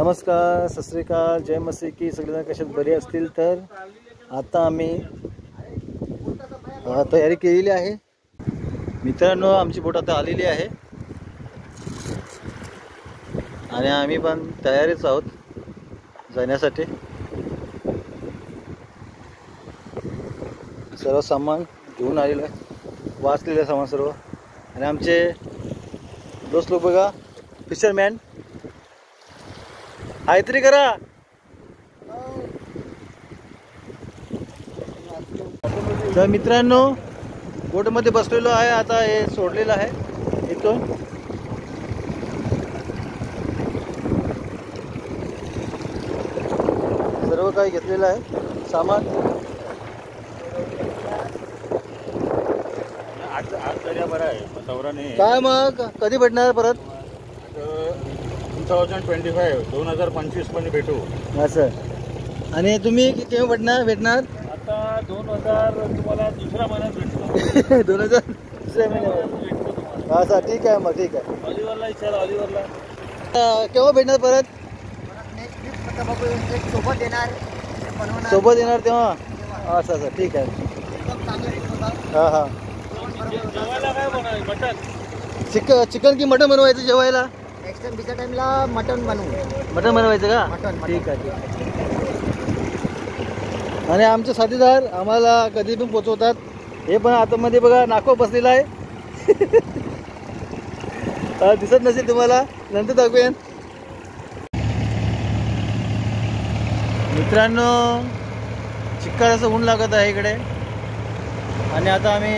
नमस्कार, सत श्री अकाल, जय मसी की. सगळेजण कशात बरे असतील. तर आता आम्ही तयारी केलेली आहे मित्रांनो. आमची बोट आता आलेली आहे आणि आम्ही पण तयारीच आहोत जाण्यासाठी. सर्व सामान घेऊन आलेलं आहे, वाचलेलं सामान सर्व. आणि आमचे दोस्त लोक बघा, फिशरमॅन हाय तरी करा. तर मित्रांनो, बोटमध्ये बसलेलो आहे. आता हे सोडलेलं आहे इथून. सर्व काही घेतलेलं आहे सामान. काय मग कधी भेटणार परत? 2025 पण भेटू असं. आणि तुम्ही केव्हा भेटणार? आता 2000 तुम्हाला दुसऱ्या महिन्यात भेटतो. 2000 दुसऱ्या महिन्यात भेटतो. असं ठीक आहे मग, ठीक आहे. ऑलिव्हरला विचार, ऑलिव्हरला केव्हा भेटणार परत? सोबत येणार तेव्हा. असं असं ठीक आहे. हां हां. जेवायला काय बनवायचं? मटन चिकन की मटन बनवायचं जेवायला? नेक्स्ट टाइम बीच्या टाइमला मटन बनवू. मटन बनवायचं का? मटन. ठीक आहे, ठीक आहे. आणि आमचे साथीदार आम्हाला कधी पण पोचवतात. हे पण आतमध्ये बघा नाको बसलेला आहे. दिसत नसेल तुम्हाला, नंतर दाखवेन. मित्रांनो, चिक्कार असं ऊन लागत आहे इकडे. आणि आता आम्ही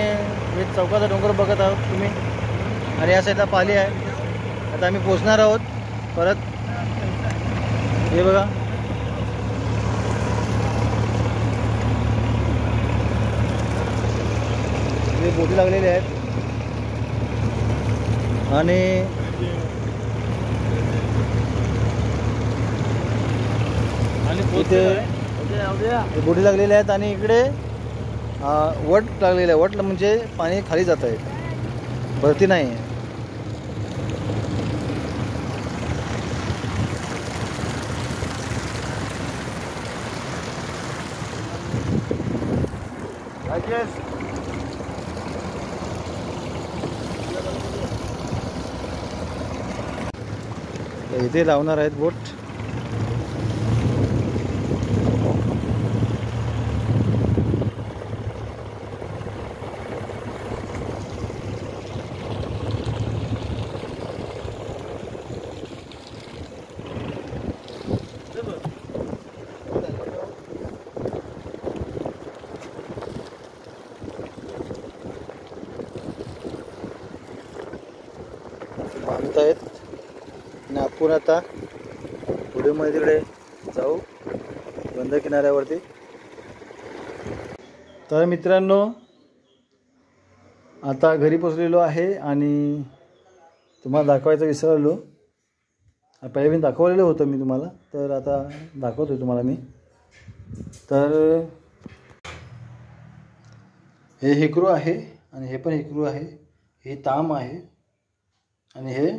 हे चौकाचा डोंगर बघत आहोत तुम्ही. आणि या साईडला पाली आहे. आता आम्ही पोचणार आहोत परत. हे बघा, हे बोटी लागलेले आहेत. आणि इथे बोटी लागलेल्या आहेत. आणि इकडे वट लागलेलं आहे. वट म्हणजे पाणी खाली जात आहे, भरती नाही आहे. इथे लावणार आहेत बोट. बांधत आहेत. आणि आपण आता पुढे मध्ये तिकडे जाऊ बंद किनाऱ्यावरती. तर मित्रांनो, आता घरी पोचलेलो आहे. आणि तुम्हाला दाखवायचं विसरलो. पहिले मी दाखवलेलं होतं मी तुम्हाला, तर आता दाखवतो तुम्हाला मी. तर हे हेकरू आहे आणि हे पण हेकरू आहे. हे ताम आहे आणि हे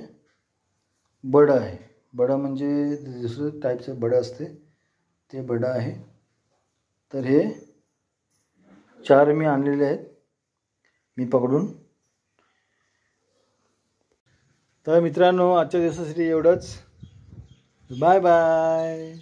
बड आहे. बड म्हणजे दुसरं टाईपचं बड असते ते बड आहे. तर हे 4 मी आणलेले आहेत मी पकडून. तर मित्रांनो, आजच्या दिवसासाठी एवढंच. Bye bye.